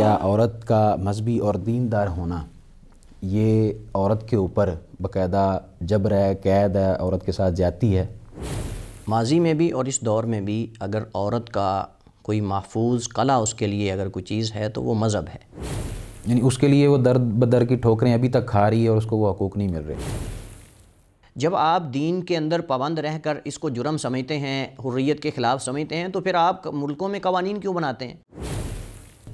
کیا عورت کا مذہبی اور دیندار ہونا یہ عورت کے اوپر باقاعدہ جبر ہے، قید ہے، عورت کے ساتھ زیادتی ہے؟ ماضی میں بھی اور اس دور میں بھی اگر عورت کا کوئی محفوظ قلعہ اس کے لیے اگر کوئی چیز ہے تو وہ مذہب ہے. یعنی اس کے لیے وہ درد بدر کی ٹھوکریں ابھی تک کھا رہی ہے اور اس کو وہ حقوق نہیں مل رہے. جب آپ دین کے اندر پابند رہ کر اس کو جرم سمجھتے ہیں، حریت کے خلاف سمجھتے ہیں، تو پھر آپ ملکوں میں قوانین کیوں بناتے ہیں؟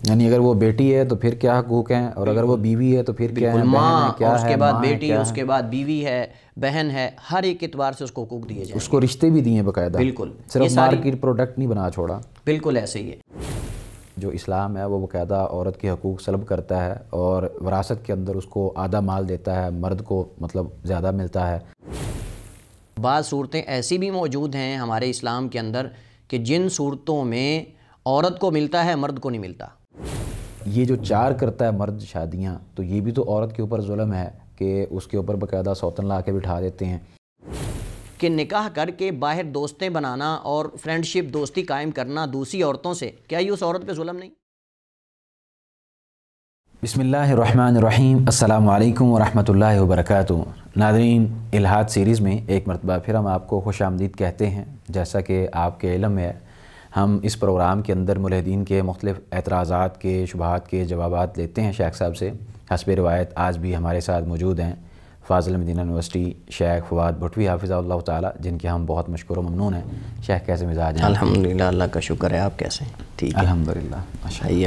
یعنی اگر وہ بیٹی ہے تو پھر کیا حقوق ہیں، اور اگر وہ بیوی ہے تو پھر کیا ہے؟ ماں، اور اس کے بعد بیٹی، اس کے بعد بیوی ہے، بہن ہے، ہر ایک اعتبار سے اس کو حقوق دیے جائیں. اس کو رشتے بھی دیے باقاعدہ، بالکل، صرف مارکیٹ پروڈکٹ نہیں بنا چھوڑا. بالکل ایسے ہی ہے. جو اسلام ہے وہ باقاعدہ عورت کے حقوق سلب کرتا ہے اور وراثت کے اندر اس کو آدھا مال دیتا ہے، مرد کو مطلب زیادہ ملتا ہے. بعض صورتیں ایسی بھی موجود ہیں ہمارے اسلام کے اندر کہ جن صورتوں میں عورت کو ملتا ہے، مرد کو نہیں ملتا. یہ جو 4 کرتا ہے مرد شادیاں، تو یہ بھی تو عورت کے اوپر ظلم ہے کہ اس کے اوپر باقاعدہ سوتن لا کے بٹھا دیتے ہیں. کہ نکاح کر کے باہر دوستیں بنانا اور فرینڈشپ دوستی قائم کرنا دوسری عورتوں سے، کیا یہ اس عورت پہ ظلم نہیں؟ بسم اللہ الرحمن الرحیم. السلام علیکم ورحمۃ اللہ وبرکاتہ. ناظرین، الہاد سیریز میں ایک مرتبہ پھر ہم آپ کو خوش آمدید کہتے ہیں. جیسا کہ آپ کے علم میں ہے، ہم اس پروگرام کے اندر ملحدین کے مختلف اعتراضات کے، شبہات کے جوابات لیتے ہیں شیخ صاحب سے. حسب روایت آج بھی ہمارے ساتھ موجود ہیں فاضل مدینہ یونیورسٹی شیخ فواد بھٹوی حافظہ اللہ تعالیٰ، جن کے ہم بہت مشکور و ممنون ہیں. شیخ کیسے مزاج ہیں؟ الحمدللہ، اللہ کا شکر ہے. آپ کیسے ہیں؟ ٹھیک ہے الحمدللہ،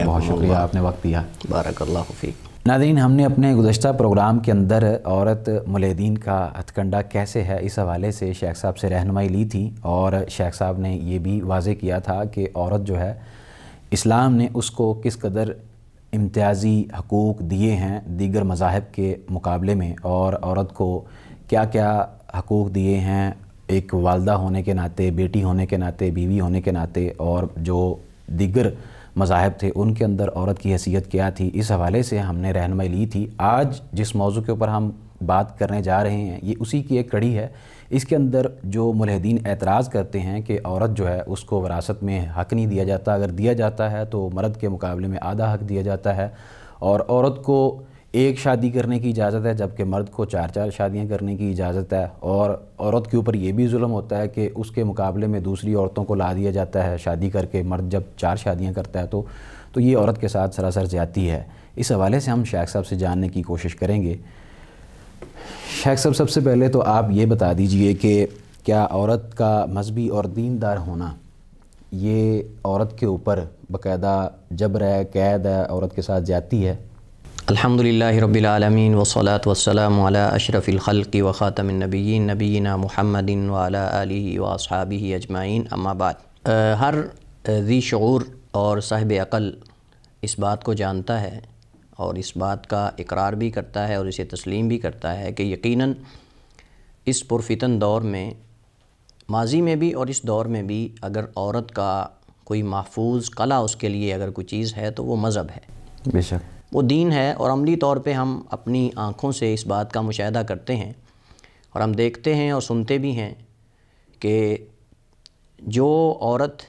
بہت شکریہ، آپ نے وقت دیا. بارک اللہ فیک. ناظرین، ہم نے اپنے گزشتہ پروگرام کے اندر عورت ملحدین کا ہتھ کنڈہ کیسے ہے اس حوالے سے شیخ صاحب سے رہنمائی لی تھی، اور شیخ صاحب نے یہ بھی واضح کیا تھا کہ عورت جو ہے اسلام نے اس کو کس قدر امتیازی حقوق دیے ہیں دیگر مذاہب کے مقابلے میں، اور عورت کو کیا کیا حقوق دیے ہیں ایک والدہ ہونے کے ناطے، بیٹی ہونے کے ناطے، بیوی ہونے کے ناطے، اور جو دیگر مذاہب تھے ان کے اندر عورت کی حیثیت کیا تھی. اس حوالے سے ہم نے رہنمائی لی تھی. آج جس موضوع کے اوپر ہم بات کرنے جا رہے ہیں یہ اسی کی ایک کڑی ہے. اس کے اندر جو ملحدین اعتراض کرتے ہیں کہ عورت جو ہے اس کو وراثت میں حق نہیں دیا جاتا، اگر دیا جاتا ہے تو مرد کے مقابلے میں آدھا حق دیا جاتا ہے، اور عورت کو ایک شادی کرنے کی اجازت ہے جبکہ مرد کو 4 شادیاں کرنے کی اجازت ہے، اور عورت کے اوپر یہ بھی ظلم ہوتا ہے کہ اس کے مقابلے میں دوسری عورتوں کو لا دیا جاتا ہے شادی کر کے. مرد جب 4 شادیاں کرتا ہے تو یہ عورت کے ساتھ سراسر زیادتی ہے. اس حوالے سے ہم شیخ صاحب سے جاننے کی کوشش کریں گے. شیخ صاحب، سب سے پہلے تو آپ یہ بتا دیجئے کہ کیا عورت کا مذہبی اور دیندار ہونا یہ عورت کے اوپر باقاعدہ جبر ہے، قید ہے، عورت کے ساتھ زیادتی ہے؟ الحمدللہ رب العالمین والصلاة والسلام علی اشرف الخلق وخاتم النبیین نبینا محمد وعلی آلہ واصحابہ اجمعین، اما بعد. ہر ذی شعور اور صاحب عقل اس بات کو جانتا ہے اور اس بات کا اقرار بھی کرتا ہے اور اسے تسلیم بھی کرتا ہے کہ یقیناً اس پرفتن دور میں، ماضی میں بھی اور اس دور میں بھی، اگر عورت کا کوئی محفوظ قلعہ اس کے لیے اگر کوئی چیز ہے تو وہ مذہب ہے. بے شک وہ دین ہے، اور عملی طور پہ ہم اپنی آنکھوں سے اس بات کا مشاہدہ کرتے ہیں اور ہم دیکھتے ہیں اور سنتے بھی ہیں کہ جو عورت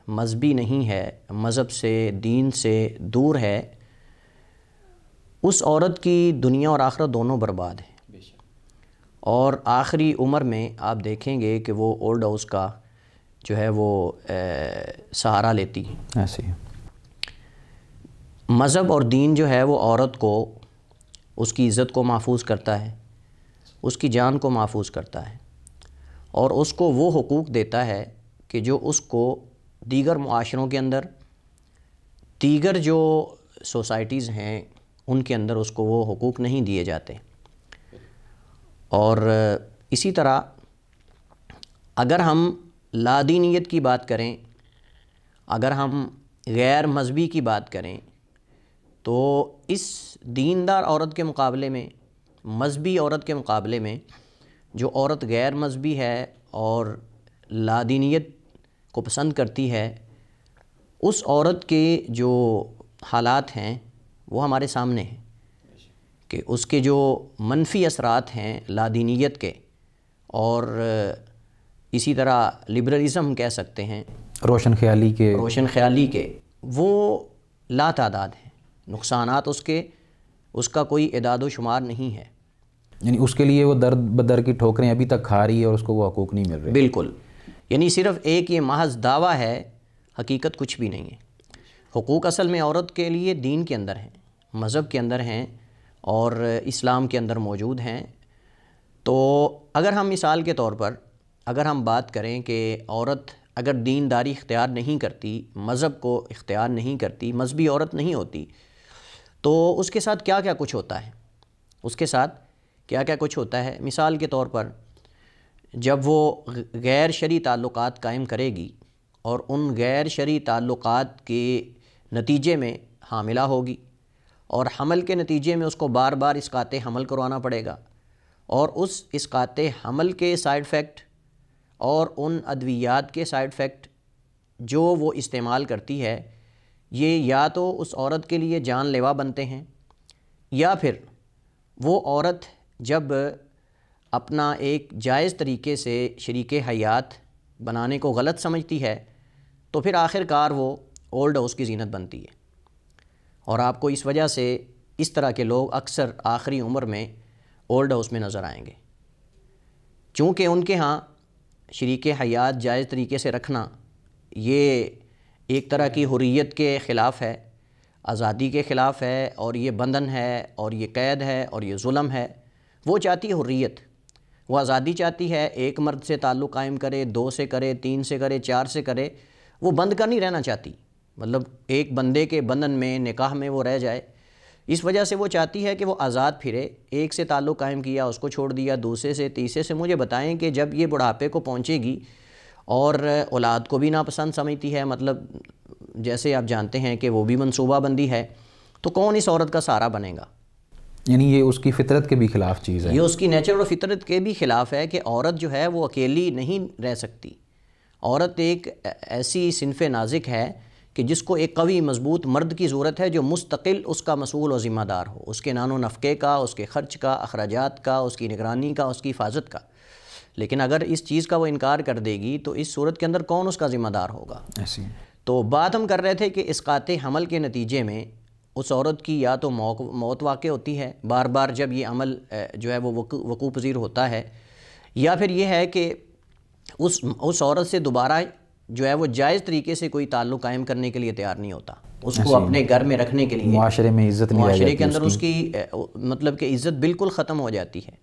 مذہبی نہیں ہے، مذہب سے، دین سے دور ہے، اس عورت کی دنیا اور آخرت دونوں برباد ہیں. اور آخری عمر میں آپ دیکھیں گے کہ وہ اولڈ ہاؤس کا جو ہے وہ سہارا لیتی ہے. ایسے ہی مذہب اور دین جو ہے وہ عورت کو، اس کی عزت کو محفوظ کرتا ہے، اس کی جان کو محفوظ کرتا ہے، اور اس کو وہ حقوق دیتا ہے کہ جو اس کو دیگر معاشروں کے اندر، دیگر جو سوسائٹیز ہیں ان کے اندر اس کو وہ حقوق نہیں دیے جاتے. اور اسی طرح اگر ہم لادینیت کی بات کریں، اگر ہم غیر مذہبی کی بات کریں، تو اس دیندار عورت کے مقابلے میں، مذہبی عورت کے مقابلے میں، جو عورت غیر مذہبی ہے اور لادینیت کو پسند کرتی ہے، اس عورت کے جو حالات ہیں وہ ہمارے سامنے ہیں کہ اس کے جو منفی اثرات ہیں لادینیت کے، اور اسی طرح لبرلزم کہہ سکتے ہیں، روشن خیالی کے، وہ لا تعداد ہیں. نقصانات اس کا کوئی اعداد و شمار نہیں ہے. یعنی اس کے لیے وہ در بدر کی ٹھوکریں ابھی تک کھا رہی ہے اور اس کو وہ حقوق نہیں مل رہے. بالکل، یعنی صرف ایک یہ محض دعویٰ ہے، حقیقت کچھ بھی نہیں ہے. حقوق اصل میں عورت کے لیے دین کے اندر ہیں، مذہب کے اندر ہیں اور اسلام کے اندر موجود ہیں. تو اگر ہم مثال کے طور پر اگر ہم بات کریں کہ عورت اگر دینداری اختیار نہیں کرتی، مذہب کو اختیار نہیں کرتی، مذہبی عورت نہیں ہوتی، تو اس کے ساتھ کیا کیا کچھ ہوتا ہے. اس کے ساتھ کیا کیا کچھ ہوتا ہے. مثال کے طور پر جب وہ غیر شرعی تعلقات قائم کرے گی اور ان غیر شرعی تعلقات کے نتیجے میں حاملہ ہوگی اور حمل کے نتیجے میں اس کو بار بار اسقاط حمل کروانا پڑے گا، اور اس اسقاط حمل کے سائیڈ افیکٹ اور ان ادویات کے سائیڈ افیکٹ جو وہ استعمال کرتی ہے، یہ یا تو اس عورت کے لیے جان لیوا بنتے ہیں، یا پھر وہ عورت جب اپنا ایک جائز طریقے سے شریک حیات بنانے کو غلط سمجھتی ہے تو پھر آخر کار وہ اولڈ ہاؤس کی زینت بنتی ہے. اور آپ کو اس وجہ سے اس طرح کے لوگ اکثر آخری عمر میں اولڈ ہاؤس میں نظر آئیں گے، چونکہ ان کے ہاں شریک حیات جائز طریقے سے رکھنا یہ ایک طرح کی حریت کے خلاف ہے، آزادی کے خلاف ہے، اور یہ بندھن ہے اور یہ قید ہے اور یہ ظلم ہے. وہ چاہتی ہے حریت، وہ آزادی چاہتی ہے، ایک مرد سے تعلق قائم کرے، 2 سے کرے، 3 سے کرے، 4 سے کرے، وہ بند کر نہیں رہنا چاہتی، مطلب ایک بندے کے بندھن میں نکاح میں وہ رہ جائے. اس وجہ سے وہ چاہتی ہے کہ وہ آزاد پھرے. ایک سے تعلق قائم کیا، اس کو چھوڑ دیا، دوسرے سے، تیسرے سے. مجھے بتائیں کہ جب یہ بڑھاپے کو پہنچے گی اور اولاد کو بھی ناپسند سمجھتی ہے، مطلب جیسے آپ جانتے ہیں کہ وہ بھی منصوبہ بندی ہے، تو کون اس عورت کا سہارا بنے گا؟ یعنی یہ اس کی فطرت کے بھی خلاف چیز ہے. یہ اس کی نیچر اور فطرت کے بھی خلاف ہے کہ عورت جو ہے وہ اکیلی نہیں رہ سکتی. عورت ایک ایسی صنف نازک ہے کہ جس کو ایک قوی مضبوط مرد کی ضرورت ہے جو مستقل اس کا مسئول و ذمہ دار ہو، اس کے نان و نفقے کا، اس کے خرچ کا، اخراجات کا، اس کی نگرانی کا، اس کی حفاظت کا. لیکن اگر اس چیز کا وہ انکار کر دے گی تو اس صورت کے اندر کون اس کا ذمہ دار ہوگا؟ تو بات ہم کر رہے تھے کہ اسقاط حمل کے نتیجے میں اس عورت کی یا تو موت واقع ہوتی ہے بار بار جب یہ عمل جو ہے وہ وقوع پذیر ہوتا ہے، یا پھر یہ ہے کہ اس عورت سے دوبارہ جو ہے وہ جائز طریقے سے کوئی تعلق قائم کرنے کے لیے تیار نہیں ہوتا، اس کو اپنے گھر میں رکھنے کے لیے معاشرے میں عزت نہیں، معاشرے کے اندر اس کی مطلب کہ عزت بالکل ختم ہو جاتی ہے.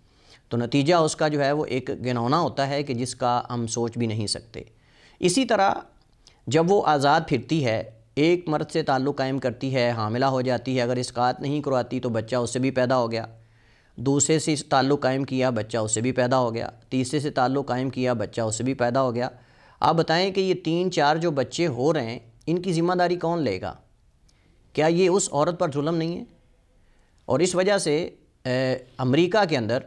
تو نتیجہ اس کا جو ہے وہ ایک گنونا ہوتا ہے کہ جس کا ہم سوچ بھی نہیں سکتے. اسی طرح جب وہ آزاد پھرتی ہے، ایک مرد سے تعلق قائم کرتی ہے، حاملہ ہو جاتی ہے، اگر اسقاط نہیں کرواتی تو بچہ اس سے بھی پیدا ہو گیا، دوسرے سے تعلق قائم کیا، بچہ اس سے بھی پیدا ہو گیا، تیسرے سے تعلق قائم کیا، بچہ اس سے بھی پیدا ہو گیا. آپ بتائیں کہ یہ 3-4 جو بچے ہو رہے ہیں ان کی ذمہ داری کون لے گا؟ کیا یہ اس عورت پر ظلم نہیں ہے؟ اور اس وجہ سے امریکہ کے اندر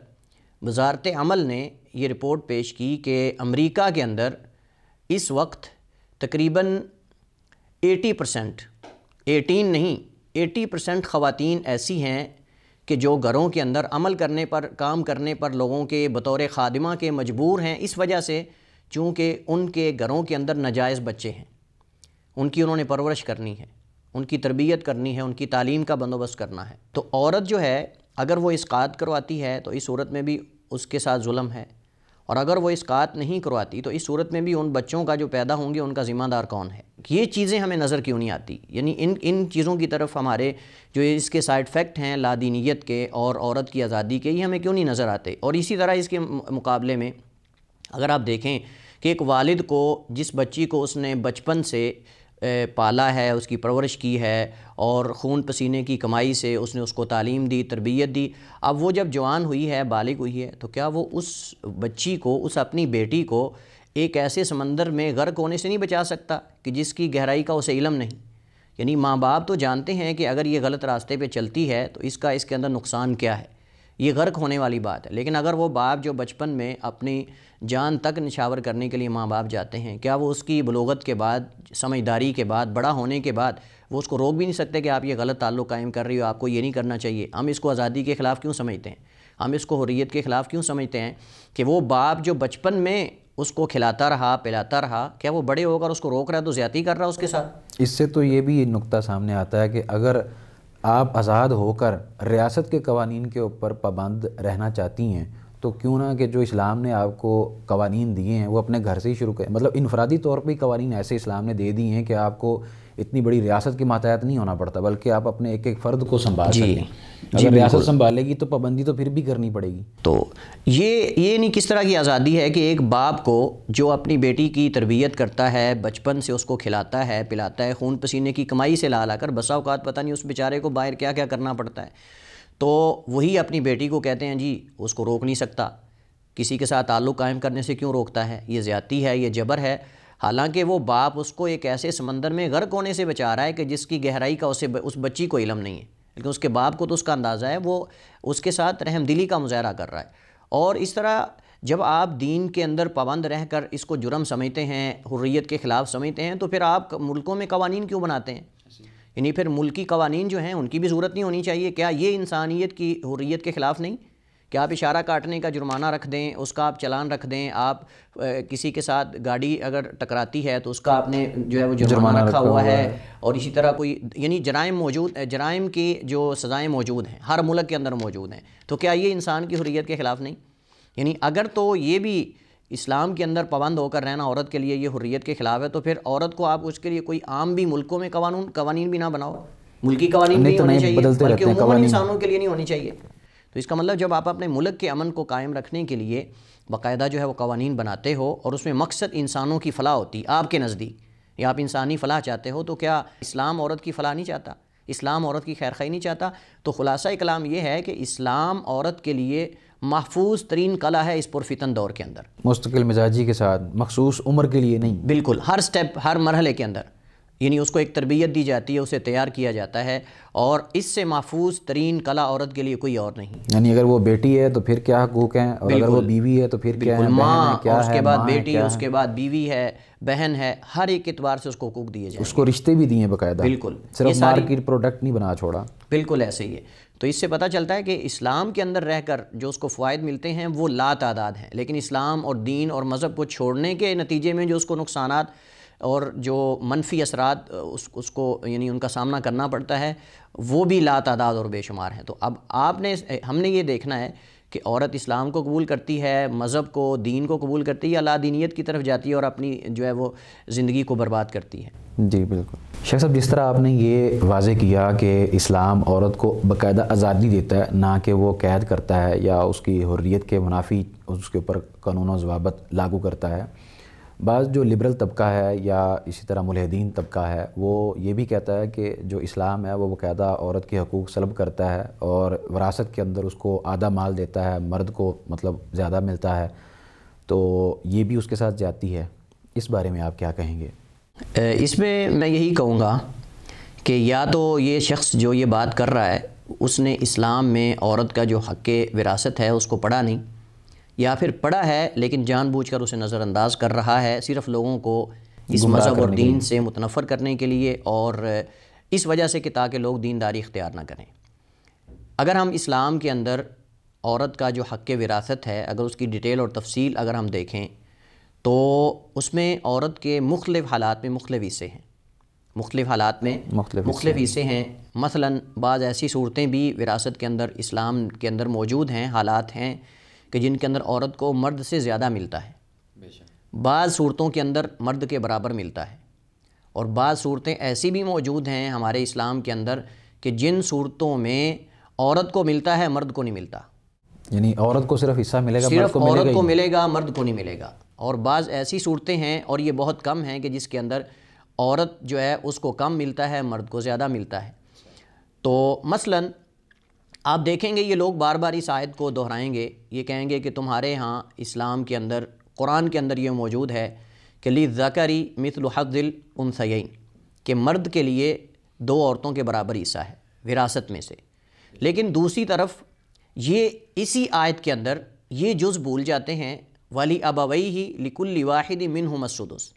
وزارت عمل نے یہ رپورٹ پیش کی کہ امریکہ کے اندر اس وقت تقریباً 80% 18 نہیں 80% خواتین ایسی ہیں کہ جو گھروں کے اندر عمل کرنے پر، کام کرنے پر لوگوں کے بطور خادمہ کے مجبور ہیں، اس وجہ سے چونکہ ان کے گھروں کے اندر ناجائز بچے ہیں، ان کی انہوں نے پرورش کرنی ہے، ان کی تربیت کرنی ہے، ان کی تعلیم کا بندوبست کرنا ہے. تو عورت جو ہے اگر وہ اسقاط کرواتی ہے تو اس صورت میں بھی اس کے ساتھ ظلم ہے، اور اگر وہ اسقاط نہیں کرواتی تو اس صورت میں بھی ان بچوں کا جو پیدا ہوں گے ان کا ذمہ دار کون ہے؟ یہ چیزیں ہمیں نظر کیوں نہیں آتی؟ یعنی ان چیزوں کی طرف ہمارے جو اس کے سائیڈ افیکٹ ہیں لادینیت کے اور عورت کی آزادی کے، یہ ہمیں کیوں نہیں نظر آتے؟ اور اسی طرح اس کے مقابلے میں اگر آپ دیکھیں کہ ایک والد کو جس بچی کو اس نے بچپن سے پالا ہے، اس کی پرورش کی ہے اور خون پسینے کی کمائی سے اس نے اس کو تعلیم دی، تربیت دی، اب وہ جب جوان ہوئی ہے، بالغ ہوئی ہے، تو کیا وہ اس بچی کو، اس اپنی بیٹی کو ایک ایسے سمندر میں غرق ہونے سے نہیں بچا سکتا کہ جس کی گہرائی کا اسے علم نہیں؟ یعنی ماں باپ تو جانتے ہیں کہ اگر یہ غلط راستے پہ چلتی ہے تو اس کے اندر نقصان کیا ہے، یہ غرق ہونے والی بات ہے. لیکن اگر وہ باپ جو بچپن میں اپنی جان تک نچھاور کرنے کے لیے ماں باپ جاتے ہیں، کیا وہ اس کی بلوغت کے بعد، سمجھداری کے بعد، بڑا ہونے کے بعد وہ اس کو روک بھی نہیں سکتے کہ آپ یہ غلط تعلق قائم کر رہی ہو، آپ کو یہ نہیں کرنا چاہیے؟ ہم اس کو آزادی کے خلاف کیوں سمجھتے ہیں؟ ہم اس کو حریت کے خلاف کیوں سمجھتے ہیں کہ وہ باپ جو بچپن میں اس کو کھلاتا رہا، پلاتا رہا، کیا وہ بڑے ہو کر اس کو روک رہا ہے تو زیادتی کر رہا ہے اس کے ساتھ؟ اس سے تو یہ بھی نقطہ سامنے آتا ہے کہ اگر آپ آزاد ہو کر ریاست کے قوانین کے اوپر پابند رہنا چاہتی ہیں تو کیوں نہ کہ جو اسلام نے آپ کو قوانین دیے ہیں وہ اپنے گھر سے ہی شروع کریں. مطلب انفرادی طور پہ قوانین ایسے اسلام نے دے دی ہیں کہ آپ کو اتنی بڑی ریاست کے ماتحت نہیں ہونا پڑتا، بلکہ آپ اپنے ایک ایک فرد کو سنبھال سکیں. اگر ریاست سنبھالے گی تو پابندی تو پھر بھی کرنی پڑے گی. تو یہ نہیں کس طرح کی آزادی ہے کہ ایک باپ کو جو اپنی بیٹی کی تربیت کرتا ہے، بچپن سے اس کو کھلاتا ہے پلاتا ہے، خون پسینے کی کمائی سے لا لا کر، بسا اوقات پتہ نہیں اس بیچارے کو باہر کیا کیا کرنا پڑتا ہے، تو وہی اپنی بیٹی کو کہتے ہیں جی اس کو روک نہیں سکتا. کسی کے ساتھ تعلق قائم کرنے سے کیوں روکتا ہے؟ یہ زیادتی ہے، یہ جبر ہے. حالانکہ وہ باپ اس کو ایک ایسے سمندر میں غرق ہونے سے بچا رہا ہے کہ جس کی گہرائی کا اس بچی کو علم نہیں ہے، لیکن اس کے باپ کو تو اس کا اندازہ ہے، وہ اس کے ساتھ رحم دلی کا مظاہرہ کر رہا ہے. اور اس طرح جب آپ دین کے اندر پابند رہ کر اس کو جرم سمجھتے ہیں، حریت کے خلاف سمجھتے ہیں، تو پھر آپ ملکوں میں قوانین کیوں بناتے ہیں؟ یعنی پھر ملکی قوانین جو ہیں ان کی بھی ضرورت نہیں ہونی چاہیے. کیا یہ انسانیت کی حریت کے خلاف نہیں کہ آپ اشارہ کاٹنے کا جرمانہ رکھ دیں، اس کا آپ چلان رکھ دیں؟ آپ کسی کے ساتھ گاڑی اگر ٹکراتی ہے تو اس کا آپ نے جو ہے وہ جرمانہ رکھا ہوا ہے. اور اسی طرح کوئی یعنی جرائم کی جو سزائیں موجود ہیں ہر ملک کے اندر موجود ہیں، تو کیا یہ انسان کی حریت کے خلاف نہیں؟ یعنی اگر تو یہ بھی اسلام کے اندر پابند ہو کر رہنا عورت کے لیے یہ حریت کے خلاف ہے، تو پھر عورت کو آپ اس کے لیے کوئی عام بھی ملکوں میں قوانین بھی نہ بناؤ. ملکی قوانین نہیں ہونے چاہیے، بلکہ عموماً انسانوں کے لیے نہیں ہونی چاہیے. تو اس کا مطلب جب آپ اپنے ملک کے امن کو قائم رکھنے کے لیے باقاعدہ جو ہے وہ قوانین بناتے ہو اور اس میں مقصد انسانوں کی فلاح ہوتی آپ کے نزدیک، یا آپ انسانی فلاح چاہتے ہو، تو کیا اسلام عورت کی فلاح نہیں چاہتا؟ اسلام عورت کی خیر خواہی نہیں چاہتا؟ تو خلاصہ کلام یہ ہے کہ اسلام عورت کے لیے محفوظ ترین قلعہ ہے اس پرفتن دور کے اندر، مستقل مزاجی کے ساتھ، مخصوص عمر کے لیے نہیں. بالکل ہر سٹیپ، ہر مرحلے کے اندر، یعنی اس کو ایک تربیت دی جاتی ہے، اسے تیار کیا جاتا ہے، اور اس سے محفوظ ترین قلعہ عورت کے لیے کوئی اور نہیں. یعنی اگر وہ بیٹی ہے تو پھر کیا حقوق ہیں، اور اگر وہ بیوی ہے تو پھر کیا ہے، ماں، اس کے بعد بیٹی، اس کے بعد بیوی ہے، بہن ہے، ہر ایک اعتبار سے اس کو حقوق دیے جائیں. اس کو رشتے بھی دیے باقاعدہ، بالکل، صرف مارکیٹ پروڈکٹ نہیں بنا چھوڑا. بالکل ایسے ہی ہے. تو اس سے پتہ چلتا ہے کہ اسلام کے اندر رہ کر جو اس کو فوائد ملتے ہیں وہ لا تعداد ہیں، لیکن اسلام اور دین اور مذہب کو چھوڑنے کے نتیجے میں جو اس کو نقصانات اور جو منفی اثرات اس کو یعنی ان کا سامنا کرنا پڑتا ہے وہ بھی لا تعداد اور بے شمار ہیں. تو اب ہم نے یہ دیکھنا ہے کہ عورت اسلام کو قبول کرتی ہے، مذہب کو، دین کو قبول کرتی ہے، یا لا دینیت کی طرف جاتی ہے اور اپنی جو ہے وہ زندگی کو برباد کرتی ہے. جی بالکل. شیخ صاحب، جس طرح آپ نے یہ واضح کیا کہ اسلام عورت کو باقاعدہ آزادی دیتا ہے، نہ کہ وہ قید کرتا ہے یا اس کی حریت کے منافی اس کے اوپر قانون و ضوابط لاگو کرتا ہے. بعض جو لبرل طبقہ ہے یا اسی طرح ملحدین طبقہ ہے وہ یہ بھی کہتا ہے کہ جو اسلام ہے وہ باقاعدہ عورت کے حقوق سلب کرتا ہے اور وراثت کے اندر اس کو آدھا مال دیتا ہے، مرد کو مطلب زیادہ ملتا ہے، تو یہ بھی اس کے ساتھ جاتی ہے. اس بارے میں آپ کیا کہیں گے؟ اس میں یہی کہوں گا کہ یا تو یہ شخص جو یہ بات کر رہا ہے اس نے اسلام میں عورت کا جو حق وراثت ہے اس کو پڑھا نہیں، یا پھر پڑھا ہے لیکن جان بوجھ کر اسے نظر انداز کر رہا ہے صرف لوگوں کو اس مذہب اور دین سے متنفر کرنے کے لیے، اور اس وجہ سے کہ تاکہ لوگ دینداری اختیار نہ کریں. اگر ہم اسلام کے اندر عورت کا جو حق وراثت ہے اگر اس کی ڈیٹیل اور تفصیل اگر ہم دیکھیں تو اس میں عورت کے مختلف حالات میں مختلف حصے ہیں، مختلف حالات میں مختلف حصے ہیں. مثلا بعض ایسی صورتیں بھی وراثت کے اندر اسلام کے اندر موجود ہیں، حالات ہیں کہ جن کے اندر عورت کو مرد سے زیادہ ملتا ہے. بعض صورتوں کے اندر مرد کے برابر ملتا ہے، اور بعض صورتیں ایسی بھی موجود ہیں ہمارے اسلام کے اندر کہ جن صورتوں میں عورت کو ملتا ہے مرد کو نہیں ملتا. یعنی عورت کو صرف حصہ ملے گا، صرف عورت کو ملے گا، مرد کو نہیں ملے گا. اور بعض ایسی صورتیں ہیں، اور یہ بہت کم ہیں، کہ جس کے اندر عورت جو ہے اس کو کم ملتا ہے، مرد کو زیادہ ملتا ہے. تو مثلاً آپ دیکھیں گے یہ لوگ بار بار اس آیت کو دہرائیں گے، یہ کہیں گے کہ تمہارے ہاں اسلام کے اندر، قرآن کے اندر یہ موجود ہے کہ لِلذَّكَرِ مِثْلُ حَظِّ الْأُنثَيَيْنِ، کہ مرد کے لیے دو عورتوں کے برابر حصہ ہے وراثت میں سے. لیکن دوسری طرف یہ اسی آیت کے اندر یہ جز بھول جاتے ہیں وَلِأَبَوَيْهِ لِكُلِّ وَاحِدٍ مِّنْهُمَا السُّدُسُ،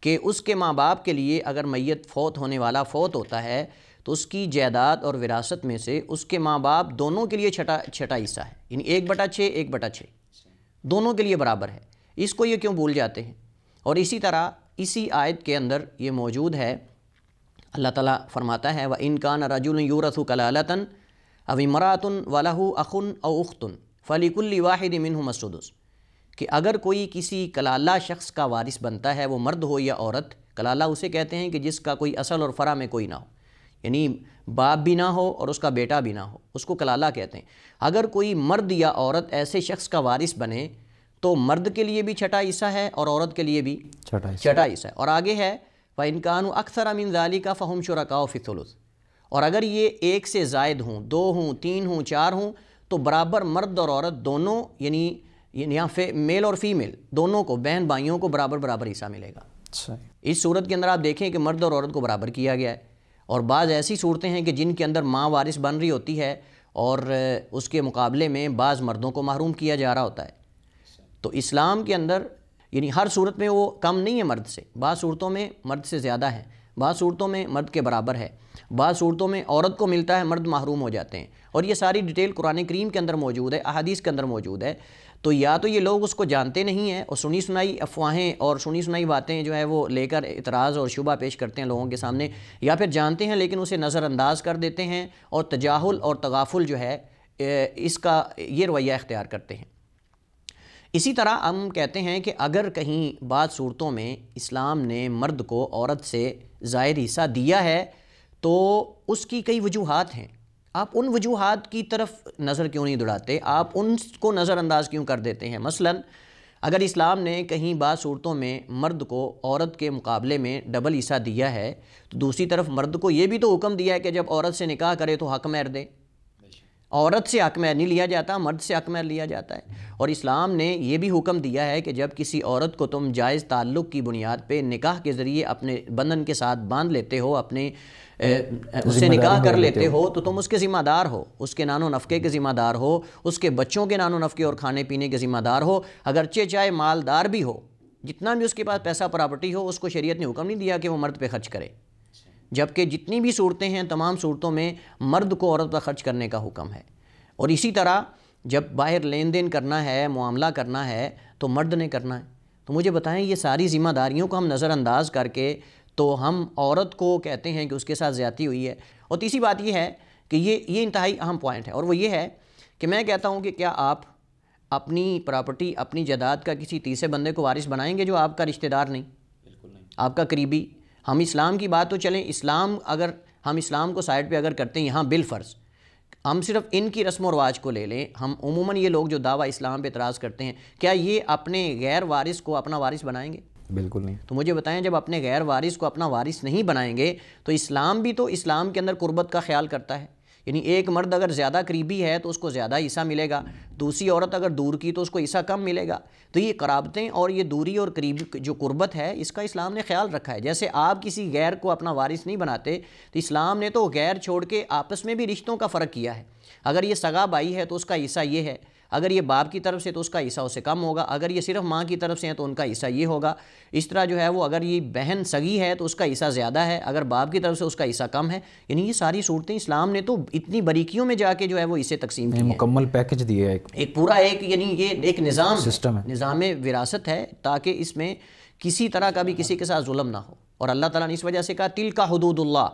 کہ اس کے ماں باپ کے لیے اگر میت فوت ہونے والا فوت ہوتا ہے تو اس کی جائیداد اور وراثت میں سے اس کے ماں باپ دونوں کے لیے چھٹا حصہ ہے، یعنی 1/6 1/6 دونوں کے لیے برابر ہے. اس کو یہ کیوں بھول جاتے ہیں؟ اور اسی طرح اسی آیت کے اندر یہ موجود ہے اللہ تعالیٰ فرماتا ہے وَإِن كَانَ رَجُلٌ يُورَثُ كَلَالَةً أَوْ امْرَأَةٌ وَلَهُ أَخٌ أَوْ أُخْتٌ فَلِكُلِّ وَاحِدٍ مِّنْهُمَا السُّدُسُ، کہ اگر کوئی کسی کلالہ شخص کا وارث بنتا ہے، وہ مرد ہو یا عورت، کلالہ اسے کہتے ہیں کہ جس کا کوئی اصل اور فرع میں کوئی نہ ہو، یعنی باپ بھی نہ ہو اور اس کا بیٹا بھی نہ ہو، اس کو کلالہ کہتے ہیں۔ اگر کوئی مرد یا عورت ایسے شخص کا وارث بنے تو مرد کے لیے بھی چھٹا حصہ ہے اور عورت کے لیے بھی چھٹا حصہ ہے۔ اور آگے ہے وَإِن كَانُوا أَكْثَرَ مِن ذَلِكَ فَهُمْ شُرَكَاءُ فِي الثُّلُثِ، اور اگر یہ ایک سے زائد ہوں، 2 ہوں، 3 ہوں، 4 ہوں، تو برابر مرد اور عورت دونوں، یعنی یہاں میل اور فیمیل دونوں کو، بہن بھائیوں کو برابر برابر حصہ ملے گا۔ اس صورت کے اندر آپ دیکھیں کہ مرد اور عورت کو برابر کیا گیا ہے۔ اور بعض ایسی صورتیں ہیں کہ جن کے اندر ماں وارث بن رہی ہوتی ہے اور اس کے مقابلے میں بعض مردوں کو محروم کیا جا رہا ہوتا ہے۔ تو اسلام کے اندر یعنی ہر صورت میں وہ کم نہیں ہے مرد سے، بعض صورتوں میں مرد سے زیادہ ہے، بعض صورتوں میں مرد کے برابر ہے، بعض صورتوں میں عورت کو ملتا ہے، مرد محروم ہو جاتے ہیں۔ اور یہ ساری ڈیٹیل قرآن کریم کے اندر موجود ہے، احادیث کے اندر موجود ہے۔ تو یا تو یہ لوگ اس کو جانتے نہیں ہیں اور سنی سنائی افواہیں اور سنی سنائی باتیں جو ہے وہ لے کر اعتراض اور شبہ پیش کرتے ہیں لوگوں کے سامنے، یا پھر جانتے ہیں لیکن اسے نظر انداز کر دیتے ہیں اور تجاہل اور تغافل جو ہے اس کا یہ رویہ اختیار کرتے ہیں۔ اسی طرح ہم کہتے ہیں کہ اگر کہیں بعض صورتوں میں اسلام نے مرد کو عورت سے زائد حصہ دیا ہے تو اس کی کئی وجوہات ہیں۔ آپ ان وجوہات کی طرف نظر کیوں نہیں دوڑاتے، آپ ان کو نظر انداز کیوں کر دیتے ہیں؟ مثلا اگر اسلام نے کہیں بعض صورتوں میں مرد کو عورت کے مقابلے میں ڈبل حصہ دیا ہے تو دوسری طرف مرد کو یہ بھی تو حکم دیا ہے کہ جب عورت سے نکاح کرے تو حق مہر دے۔ عورت سے حق مہر نہیں لیا جاتا، مرد سے حق مہر لیا جاتا ہے۔ اور اسلام نے یہ بھی حکم دیا ہے کہ جب کسی عورت کو تم جائز تعلق کی بنیاد پہ نکاح کے ذریعے اپنے بندھن کے ساتھ باندھ لیتے ہو، اپنے اس سے نکاح کر لیتے ہو، تو تم اس کے ذمہ دار ہو، اس کے نان و نفقے کے ذمہ دار ہو، اس کے بچوں کے نان و نفقے اور کھانے پینے کے ذمہ دار ہو، اگرچہ چاہے مالدار بھی ہو، جتنا بھی اس کے پاس پیسہ پراپرٹی ہو، اس کو شریعت نے حکم نہیں دیا کہ وہ مرد پہ خرچ کرے، جبکہ جتنی بھی صورتیں ہیں تمام صورتوں میں مرد کو عورت پر خرچ کرنے کا حکم ہے۔ اور اسی طرح جب باہر لین دین کرنا ہے، معاملہ کرنا ہے تو مرد نے کرنا ہے۔ تو مجھے بتائیں یہ ساری ذمہ داریوں کو ہم نظر انداز کر کے تو ہم عورت کو کہتے ہیں کہ اس کے ساتھ زیادتی ہوئی ہے۔ اور تیسری بات یہ ہے کہ یہ انتہائی اہم پوائنٹ ہے، اور وہ یہ ہے کہ میں کہتا ہوں کہ کیا آپ اپنی پراپرٹی، اپنی جائیداد کا کسی تیسرے بندے کو وارث بنائیں گے جو آپ کا رشتہ دار نہیں، آپ کا قریبی؟ ہم اسلام کی بات تو چلیں، اگر ہم اسلام کو سائڈ پہ اگر کرتے ہیں، یہاں بالفرض ہم صرف ان کی رسم و رواج کو لے لیں، ہم عموماً یہ لوگ جو دعویٰ اسلام پہ اعتراض کرتے ہیں، کیا یہ اپنے غیر وارث کو اپنا وارث بنائیں گے؟ بالکل نہیں۔ تو مجھے بتائیں جب اپنے غیر وارث کو اپنا وارث نہیں بنائیں گے تو اسلام بھی تو اسلام کے اندر قربت کا خیال کرتا ہے، یعنی ایک مرد اگر زیادہ قریبی ہے تو اس کو زیادہ حصہ ملے گا، دوسری عورت اگر دور کی تو اس کو حصہ کم ملے گا۔ تو یہ قرابتیں اور یہ دوری اور قریبی جو قربت ہے اس کا اسلام نے خیال رکھا ہے۔ جیسے آپ کسی غیر کو اپنا وارث نہیں بناتے تو اسلام نے تو غیر چھوڑ کے آپس میں بھی رشتوں کا فرق کیا ہے۔ اگر یہ سگا بھائی ہے تو اس کا حصہ یہ ہے، اگر یہ باپ کی طرف سے تو اس کا حصہ اس سے کم ہوگا، اگر یہ صرف ماں کی طرف سے ہیں تو ان کا حصہ یہ ہوگا۔ اس طرح جو ہے وہ اگر یہ بہن سگی ہے تو اس کا حصہ زیادہ ہے، اگر باپ کی طرف سے اس کا حصہ کم ہے۔ یعنی یہ ساری صورتیں اسلام نے تو اتنی باریکیوں میں جا کے جو ہے وہ اسے تقسیم کی ہے، مکمل پیکج دیا ہے، ایک پورا یعنی یہ ایک نظام سسٹم ہے، نظام وراثت ہے، تاکہ اس میں کسی طرح کا بھی کسی کے ساتھ ظلم نہ ہو۔ اور اللہ تعالیٰ نے اس وجہ سے کہا تلک حدود اللہ،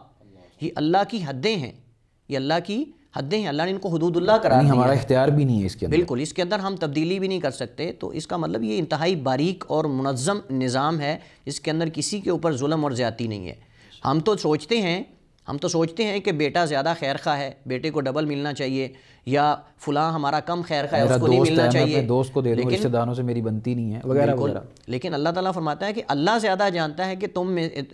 یہ اللہ کی حدیں ہیں، یہ اللہ کی حدیں ہیں، اللہ نے ان کو حدود اللہ قرار دیا، ہمارا اختیار بھی نہیں ہے اس کے اندر، بالکل اس کے اندر ہم تبدیلی بھی نہیں کر سکتے۔ تو اس کا مطلب یہ انتہائی باریک اور منظم نظام ہے، اس کے اندر کسی کے اوپر ظلم اور زیادتی نہیں ہے۔ ہم تو سوچتے ہیں کہ بیٹا زیادہ خیر خواہ ہے، بیٹے کو ڈبل ملنا چاہیے، یا فلاں ہمارا کم خیر خواہ ہے اس کو نہیں ملنا چاہیے، میں دوست کو دے دوں، رشتہ داروں سے میری بنتی نہیں ہے وغیرہ وغیرہ۔ لیکن اللہ تعالیٰ فرماتا ہے کہ اللہ زیادہ جانتا ہے کہ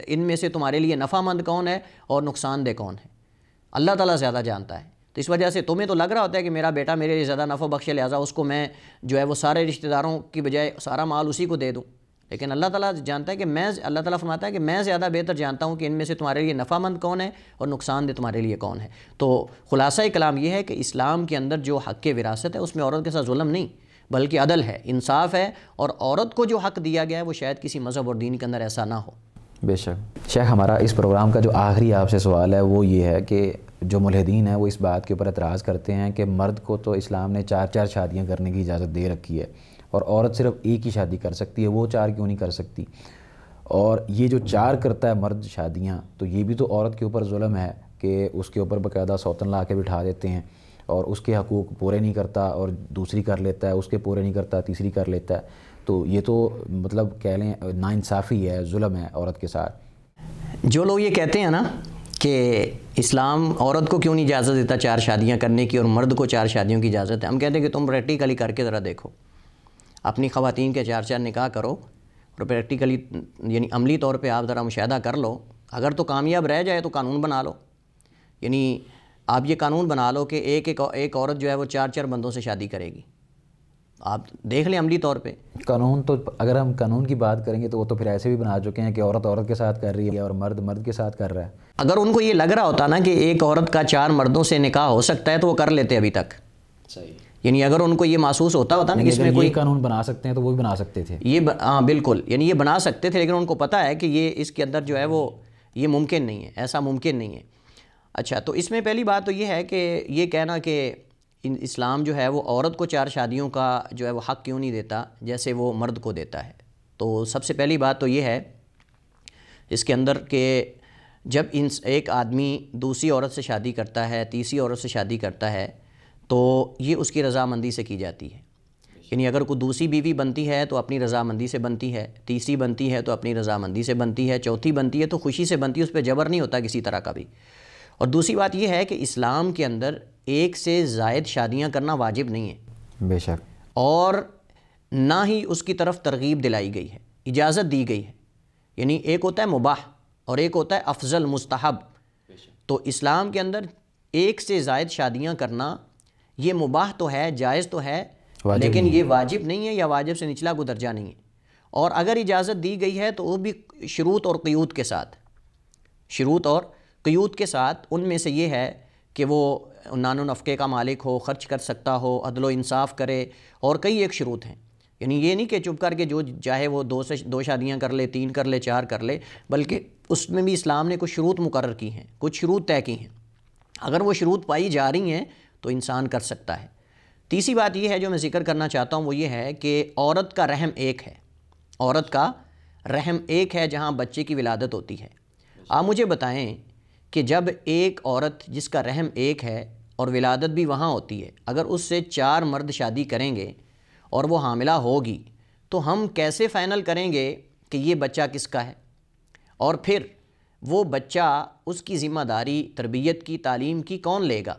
ان میں سے تمہارے لیے نفع مند کون ہے اور نقصان دہ کون ہے، اللہ تعالیٰ زیادہ جانتا ہے۔ تو اس وجہ سے تمہیں تو لگ رہا ہوتا ہے کہ میرا بیٹا میرے لیے زیادہ نفع بخش ہے، لہٰذا اس کو میں جو ہے وہ سارے رشتہ داروں کی بجائے سارا مال اسی کو دے دوں، لیکن اللہ تعالیٰ جانتا ہے کہ اللہ تعالیٰ فرماتا ہے کہ میں زیادہ بہتر جانتا ہوں کہ ان میں سے تمہارے لیے نفع مند کون ہے اور نقصان دہ تمہارے لیے کون ہے۔ تو خلاصہ کلام یہ ہے کہ اسلام کے اندر جو حق وراثت ہے اس میں عورت کے ساتھ ظلم نہیں بلکہ عدل ہے، انصاف ہے، اور عورت کو جو حق دیا گیا ہے وہ شاید کسی مذہب اور دین کے اندر ایسا نہ ہو۔ بے شک۔ شیخ ہمارا اس پروگرام کا جو آخری آپ سے سوال ہے وہ یہ ہے کہ جو ملحدین ہیں وہ اس بات کے اوپر اعتراض کرتے ہیں کہ مرد کو تو اسلام نے 4 شادیاں کرنے کی اجازت دے رکھی ہے اور عورت صرف ایک ہی شادی کر سکتی ہے، وہ 4 کیوں نہیں کر سکتی؟ اور یہ جو 4 کرتا ہے مرد شادیاں، تو یہ بھی تو عورت کے اوپر ظلم ہے کہ اس کے اوپر باقاعدہ سوتن لا کے بٹھا دیتے ہیں اور اس کے حقوق پورے نہیں کرتا اور دوسری کر لیتا ہے، اس کے پورے نہیں کرتا تیسری کر لیتا ہے. تو یہ تو مطلب کہہ لیں ناانصافی ہے، ظلم ہے عورت کے ساتھ. جو لوگ یہ کہتے ہیں نا کہ اسلام عورت کو کیوں نہیں اجازت دیتا 4 شادیاں کرنے کی اور مرد کو 4 شادیوں کی اجازت ہے، ہم کہتے ہیں کہ تم پریکٹیکلی کر کے ذرا دیکھو، اپنی خواتین کے 4 نکاح کرو اور پریکٹیکلی یعنی عملی طور پہ آپ ذرا مشاہدہ کر لو. اگر تو کامیاب رہ جائے تو قانون بنا لو، یعنی آپ یہ قانون بنا لو کہ ایک عورت جو ہے وہ 4 بندوں سے شادی کرے گی. آپ دیکھ لیں عملی طور پہ قانون. تو اگر ہم قانون کی بات کریں گے تو وہ تو پھر ایسے بھی بنا چکے ہیں کہ عورت کے ساتھ کر رہی ہے اور مرد کے ساتھ کر رہا ہے. اگر ان کو یہ لگ رہا ہوتا نا کہ ایک عورت کا 4 مردوں سے نکاح ہو سکتا ہے تو وہ کر لیتے ابھی تک. صحیح. یعنی اگر ان کو یہ محسوس ہوتا نا کہ اس میں کوئی قانون بنا سکتے ہیں تو وہ بھی بنا سکتے تھے. ہاں بالکل، یعنی یہ بنا سکتے تھے، لیکن ان کو پتہ ہے کہ یہ اس کے اندر جو ہے وہ یہ ممکن نہیں ہے، ایسا ممکن نہیں ہے. اچھا، تو اس میں پہلی بات تو یہ ہے کہ یہ کہنا کہ اسلام جو ہے وہ عورت کو 4 شادیوں کا جو ہے وہ حق کیوں نہیں دیتا جیسے وہ مرد کو دیتا ہے. تو سب سے پہلی بات تو یہ ہے اس کے اندر کہ جب ایک آدمی دوسری عورت سے شادی کرتا ہے، تیسری عورت سے شادی کرتا ہے، تو یہ اس کی رضامندی سے کی جاتی ہے. یعنی اگر کوئی دوسری بیوی بنتی ہے تو اپنی رضامندی سے بنتی ہے، تیسری بنتی ہے تو اپنی رضامندی سے بنتی ہے، چوتھی بنتی ہے تو خوشی سے بنتی ہے، اس پہ جبر نہیں ہوتا کسی طرح کا بھی. اور دوسری بات یہ ہے کہ اسلام کے اندر ایک سے زائد شادیاں کرنا واجب نہیں ہے، بے شک، اور نہ ہی اس کی طرف ترغیب دلائی گئی ہے، اجازت دی گئی ہے. یعنی ایک ہوتا ہے مباح اور ایک ہوتا ہے افضل مستحب. تو اسلام کے اندر ایک سے زائد شادیاں کرنا یہ مباح تو ہے، جائز تو ہے، لیکن یہ واجب نہیں ہے یا واجب سے نچلا کوئی درجہ نہیں ہے. اور اگر اجازت دی گئی ہے تو وہ بھی شروط اور قیود کے ساتھ، شروط اور قیود کے ساتھ. ان میں سے یہ ہے کہ وہ نان و نفقے کا مالک ہو، خرچ کر سکتا ہو، عدل و انصاف کرے، اور کئی ایک شروط ہیں. یعنی یہ نہیں کہ چپ کر کے جو چاہے وہ 2 شادیاں کر لے، 3 کر لے، 4 کر لے، بلکہ اس میں بھی اسلام نے کچھ شروط مقرر کی ہیں، کچھ شروط طے کی ہیں. اگر وہ شروط پائی جا رہی ہیں تو انسان کر سکتا ہے. تیسری بات یہ ہے جو میں ذکر کرنا چاہتا ہوں، وہ یہ ہے کہ عورت کا رحم ایک ہے، عورت کا رحم ایک ہے جہاں بچے کی ولادت ہوتی ہے. آپ مجھے بتائیں کہ جب ایک عورت جس کا رحم ایک ہے اور ولادت بھی وہاں ہوتی ہے، اگر اس سے 4 مرد شادی کریں گے اور وہ حاملہ ہوگی تو ہم کیسے فائنل کریں گے کہ یہ بچہ کس کا ہے؟ اور پھر وہ بچہ، اس کی ذمہ داری تربیت کی، تعلیم کی کون لے گا،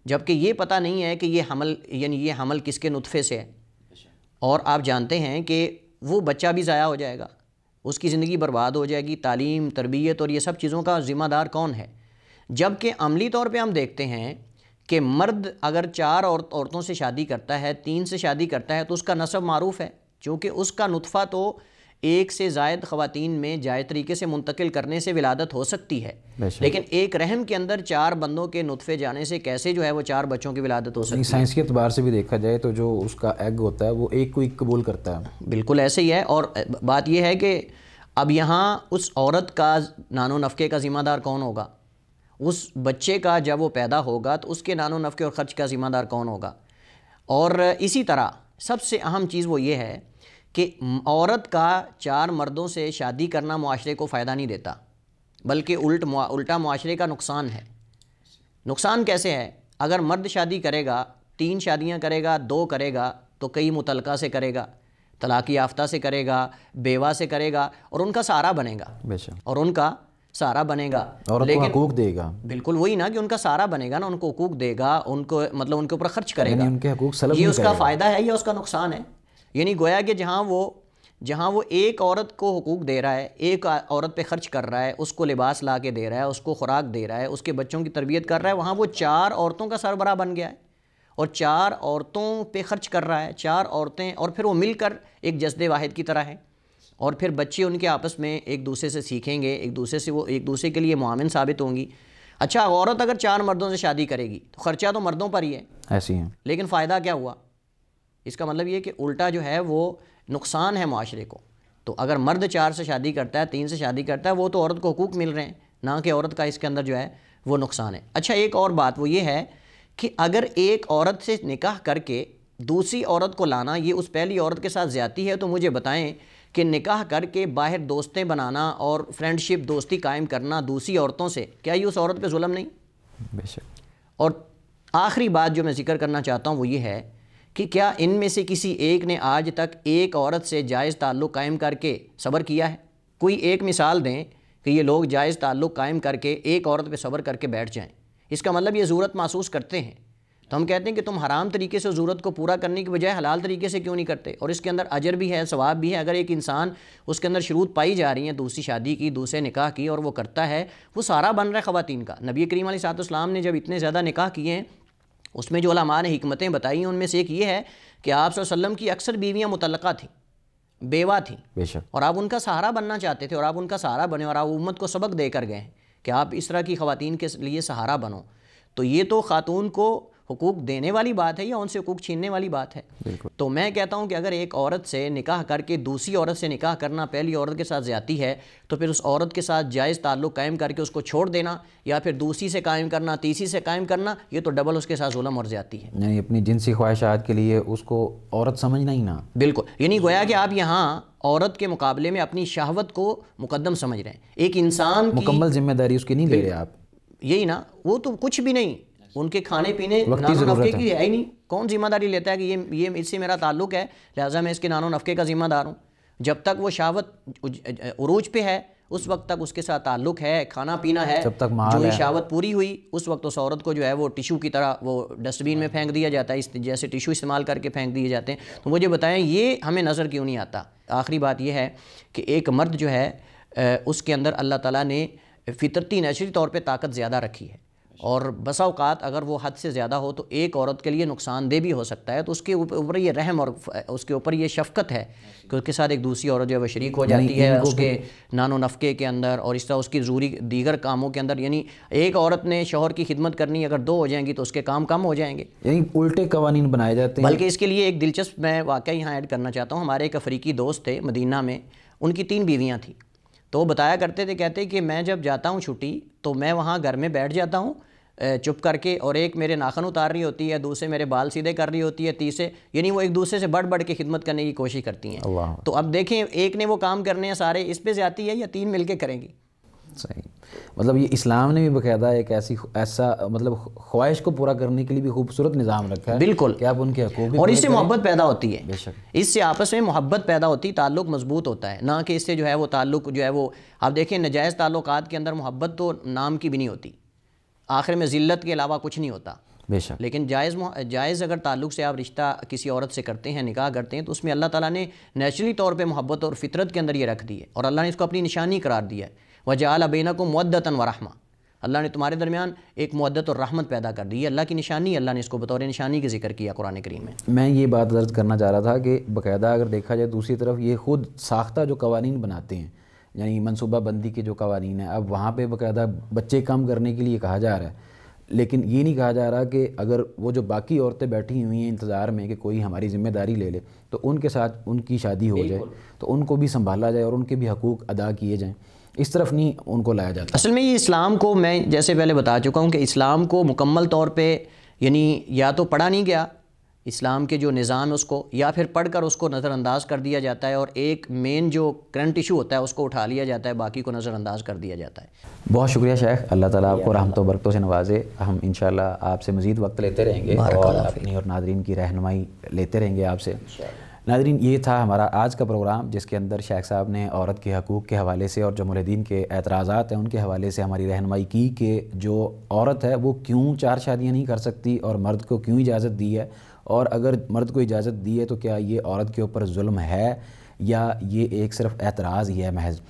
جبکہ یہ پتہ نہیں ہے کہ یہ حمل کس کے نطفے سے ہے. اور آپ جانتے ہیں کہ وہ بچہ بھی ضائع ہو جائے گا، اس کی زندگی برباد ہو جائے گی. تعلیم، تربیت اور یہ سب چیزوں کا ذمہ دار کون ہے؟ جبکہ عملی طور پہ ہم دیکھتے ہیں کہ مرد اگر 4 عورتوں سے شادی کرتا ہے، 3 سے شادی کرتا ہے، تو اس کا نسب معروف ہے، چونکہ اس کا نطفہ تو ایک سے زائد خواتین میں جائز طریقے سے منتقل کرنے سے ولادت ہو سکتی ہے، لیکن ایک رحم کے اندر 4 بندوں کے نطفے جانے سے کیسے جو ہے وہ 4 بچوں کی ولادت ہو سکتی ہے؟ سائنس کے اعتبار سے بھی دیکھا جائے تو جو اس کا ایگ ہوتا ہے وہ ایک کو ایک قبول کرتا ہے. بالکل ایسے ہی ہے. اور بات یہ ہے کہ اب یہاں اس عورت کا نان و نفقے کا ذمہ دار کون ہوگا؟ اس بچے کا جب وہ پیدا ہوگا تو اس کے نان و نفقے اور خرچ کا ذمہ دار کون ہوگا؟ اور اسی طرح سب سے اہم چیز وہ یہ ہے کہ عورت کا 4 مردوں سے شادی کرنا معاشرے کو فائدہ نہیں دیتا، بلکہ الٹا معاشرے کا نقصان ہے. نقصان کیسے ہے؟ اگر مرد شادی کرے گا، 3 شادیاں کرے گا، 2 کرے گا، تو کئی مطلقہ سے کرے گا، طلاق یافتہ سے کرے گا، بیوہ سے کرے گا، اور ان کا سہارا بنے گا، اور ان کا سہارا بنے گا، لیکن حقوق دے گا. بالکل وہی نا کہ ان کا سہارا بنے گا نا، ان کو حقوق دے گا، ان کو مطلب ان کے اوپر خرچ کرے گا. ان کے حقوق سلب یہ اس کا فائدہ ہے یا اس کا نقصان ہے؟ یعنی گویا کہ جہاں وہ ایک عورت کو حقوق دے رہا ہے، ایک عورت پہ خرچ کر رہا ہے، اس کو لباس لا کے دے رہا ہے، اس کو خوراک دے رہا ہے، اس کے بچوں کی تربیت کر رہا ہے، وہاں وہ 4 عورتوں کا سربراہ بن گیا ہے اور 4 عورتوں پہ خرچ کر رہا ہے، 4 عورتیں، اور پھر وہ مل کر ایک جسد واحد کی طرح ہیں، اور پھر بچے ان کے آپس میں ایک دوسرے سے سیکھیں گے، وہ ایک دوسرے کے لیے معاون ثابت ہوں گی. اچھا، عورت اگر 4 مردوں سے شادی کرے گی تو خرچہ تو مردوں پر ہی ہے، ایسی ہیں، لیکن فائدہ کیا ہوا؟ اس کا مطلب یہ کہ الٹا جو ہے وہ نقصان ہے معاشرے کو. تو اگر مرد 4 سے شادی کرتا ہے، 3 سے شادی کرتا ہے، وہ تو عورت کو حقوق مل رہے ہیں، نہ کہ عورت کا اس کے اندر جو ہے وہ نقصان ہے. اچھا، ایک اور بات وہ یہ ہے کہ اگر ایک عورت سے نکاح کر کے دوسری عورت کو لانا یہ اس پہلی عورت کے ساتھ زیادتی ہے، تو مجھے بتائیں کہ نکاح کر کے باہر دوستیں بنانا اور فرینڈ شپ دوستی قائم کرنا دوسری عورتوں سے، کیا یہ اس عورت پہ ظلم نہیں؟ بے شک۔ اور آخری بات جو میں ذکر کرنا چاہتا ہوں وہ یہ ہے کہ کیا ان میں سے کسی ایک نے آج تک ایک عورت سے جائز تعلق قائم کر کے صبر کیا ہے؟ کوئی ایک مثال دیں کہ یہ لوگ جائز تعلق قائم کر کے ایک عورت پہ صبر کر کے بیٹھ جائیں۔ اس کا مطلب یہ ضرورت محسوس کرتے ہیں، تو ہم کہتے ہیں کہ تم حرام طریقے سے ضرورت کو پورا کرنے کی بجائے حلال طریقے سے کیوں نہیں کرتے؟ اور اس کے اندر اجر بھی ہے، ثواب بھی ہے۔ اگر ایک انسان اس کے اندر شروط پائی جا رہی ہیں دوسری شادی کی، دوسرے نکاح کی، اور وہ کرتا ہے، وہ سارا بن رہا ہے خواتین کا۔ نبی کریم علیہ السلام نے جب اتنے زیادہ نکاح کیے ہیں، اس میں جو علماء نے حکمتیں بتائی ہیں ان میں سے ایک یہ ہے کہ آپ صلی اللہ علیہ وسلم کی اکثر بیویاں مطلقہ تھیں، بیوہ تھیں، بے شک، اور آپ ان کا سہارا بننا چاہتے تھے، اور آپ ان کا سہارا بنے، اور آپ امت کو سبق دے کر گئے ہیں کہ آپ اس طرح کی خواتین کے لیے سہارا بنو۔ تو یہ تو خاتون کو حقوق دینے والی بات ہے یا ان سے حقوق چھیننے والی بات ہے؟ بالکل۔ تو میں کہتا ہوں کہ اگر ایک عورت سے نکاح کر کے دوسری عورت سے نکاح کرنا پہلی عورت کے ساتھ زیادتی ہے، تو پھر اس عورت کے ساتھ جائز تعلق قائم کر کے اس کو چھوڑ دینا، یا پھر دوسری سے قائم کرنا، تیسری سے قائم کرنا، یہ تو ڈبل اس کے ساتھ ظلم اور زیادتی ہے۔ یعنی اپنی جنسی خواہشات کے لیے اس کو عورت سمجھنا ہی نہ۔ بالکل، یعنی گویا کہ آپ یہاں عورت کے مقابلے میں اپنی شہوت کو مقدم سمجھ رہے ہیں۔ ایک انسان کی مکمل ذمہ داری اس کی نہیں لے رہے آپ۔ یہی نا، وہ تو کچھ بھی نہیں، ان کے کھانے پینے وقتی نان و نفقے ضرورت کی ہے ہی نہیں۔ کون ذمہ داری لیتا ہے کہ یہ اس سے میرا تعلق ہے لہٰذا میں اس کے نان و نفقے کا ذمہ دار ہوں؟ جب تک وہ شہوت عروج پہ ہے اس وقت تک اس کے ساتھ تعلق ہے، کھانا پینا ہے، جب تک مال جو یہ ہے۔ شہوت پوری ہوئی اس وقت اس عورت کو جو ہے وہ ٹیشو کی طرح وہ ڈسٹ بین میں پھینک دیا جاتا ہے، جیسے ٹیشو استعمال کر کے پھینک دیے جاتے ہیں۔ تو مجھے بتائیں یہ ہمیں نظر کیوں نہیں آتا؟ آخری بات یہ ہے کہ ایک مرد جو ہے اس کے اندر اللہ تعالیٰ نے فطرتی نیچرلی طور پہ طاقت زیادہ رکھی ہے، اور بسا اوقات اگر وہ حد سے زیادہ ہو تو ایک عورت کے لیے نقصان دہ بھی ہو سکتا ہے، تو اس کے اوپر یہ رحم اور اس کے اوپر یہ شفقت ہے کہ اس کے ساتھ ایک دوسری عورت جو ہے وہ شریک ہو جاتی ہے اس کے نان و نفقے کے اندر، اور اس طرح اس کی ضروری دیگر کاموں کے اندر۔ یعنی ایک عورت نے شوہر کی خدمت کرنی، اگر دو ہو جائیں گی تو اس کے کام کم ہو جائیں گے، یعنی الٹے قوانین بنائے جاتے ہیں۔ بلکہ اس کے لیے ایک دلچسپ میں واقعہ یہاں ایڈ کرنا چاہتا ہوں۔ ہمارے ایک افریقی دوست تھے مدینہ میں، ان کی 3 بیویاں تھیں، تو وہ بتایا کرتے تھے، کہتے کہ میں جب جاتا ہوں چھٹی تو میں وہاں گھر میں بیٹھ جاتا ہوں چپ کر کے، اور ایک میرے ناخن اتار رہی ہوتی ہے، دوسرے میرے بال سیدھے کر رہی ہوتی ہے، تیسرے یعنی وہ ایک دوسرے سے بڑھ بڑھ کے خدمت کرنے کی کوشش کرتی ہیں۔ اللہ۔ تو اب دیکھیں ایک نے وہ کام کرنے ہیں سارے، اس پہ زیادتی ہے یا 3 مل کے کریں گی؟ صحیح، مطلب یہ اسلام نے بھی باقاعدہ ایک ایسا مطلب خواہش کو پورا کرنے کے لیے بھی خوبصورت نظام رکھا ہے۔ بالکل، کہ آپ ان کے حقوق بھی اور اس پورے سے کریں۔ محبت پیدا ہوتی ہے، بے شک۔ اس سے آپس میں محبت پیدا ہوتی، تعلق مضبوط ہوتا ہے، نہ کہ اس سے جو ہے وہ تعلق جو ہے وہ آپ دیکھیں ناجائز تعلقات کے اندر محبت تو نام کی بھی نہیں ہوتی، آخر میں ذلت کے علاوہ کچھ نہیں ہوتا۔ بے شک۔ لیکن جائز اگر تعلق سے آپ رشتہ کسی عورت سے کرتے ہیں، نکاح کرتے ہیں، تو اس میں اللہ تعالیٰ نے نیچرلی طور پہ محبت اور فطرت کے اندر یہ رکھ دی ہے، اور اللہ نے اس کو اپنی نشانی قرار دیا ہے۔ وَجَعَلَ بَيْنَكُمْ مُوَدَّةً وَرَحْمَةً، اللہ نے تمہارے درمیان ایک مودت اور رحمت پیدا کر دی ہے، اللہ کی نشانی، اللہ نے اس کو بطور نشانی کے ذکر کیا قرآن کریم میں۔ میں یہ بات درج کرنا چاہ رہا تھا کہ باقاعدہ اگر دیکھا جائے دوسری طرف یہ خود ساختہ جو قوانین بناتے ہیں، یعنی منصوبہ بندی کے جو قوانین ہیں، اب وہاں پہ باقاعدہ بچے کم کرنے کے لیے کہا جا رہا ہے، لیکن یہ نہیں کہا جا رہا کہ اگر وہ جو باقی عورتیں بیٹھی ہوئی ہیں انتظار میں کہ کوئی ہماری ذمہ داری لے لے تو ان کے ساتھ ان کی شادی ہو جائے تو ان کو بھی سنبھالا جائے اور ان کے بھی حقوق ادا کیے جائیں، اس طرف نہیں ان کو لایا جاتا۔ اصل میں یہ اسلام کو میں جیسے پہلے بتا چکا ہوں کہ اسلام کو مکمل طور پہ یعنی یا تو پڑھا نہیں گیا اسلام کے جو نظام ہے اس کو، یا پھر پڑھ کر اس کو نظر انداز کر دیا جاتا ہے، اور ایک مین جو کرنٹ ایشو ہوتا ہے اس کو اٹھا لیا جاتا ہے، باقی کو نظر انداز کر دیا جاتا ہے۔ بہت شکریہ شیخ، اللہ تعالیٰ آپ کو رحمت و برکتوں سے نوازے۔ ہم انشاءاللہ آپ سے مزید وقت لیتے رہیں گے اور اپنی اور ناظرین کی رہنمائی لیتے رہیں گے آپ سے۔ ناظرین، یہ تھا ہمارا آج کا پروگرام جس کے اندر شیخ صاحب نے عورت کے حقوق کے حوالے سے اور جو ملحدین کے اعتراضات ہیں ان کے حوالے سے ہماری رہنمائی کی کہ جو عورت ہے وہ کیوں 4 شادیاں نہیں کر سکتی اور مرد کو کیوں اجازت دی ہے، اور اگر مرد کو اجازت دی ہے تو کیا یہ عورت کے اوپر ظلم ہے یا یہ ایک صرف اعتراض ہی ہے محض۔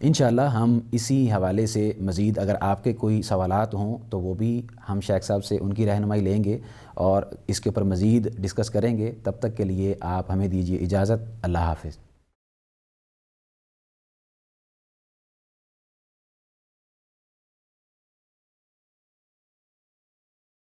انشاءاللہ ہم اسی حوالے سے مزید اگر آپ کے کوئی سوالات ہوں تو وہ بھی ہم شیخ صاحب سے ان کی رہنمائی لیں گے اور اس کے اوپر مزید ڈسکس کریں گے۔ تب تک کے لیے آپ ہمیں دیجیے اجازت۔ اللہ حافظ۔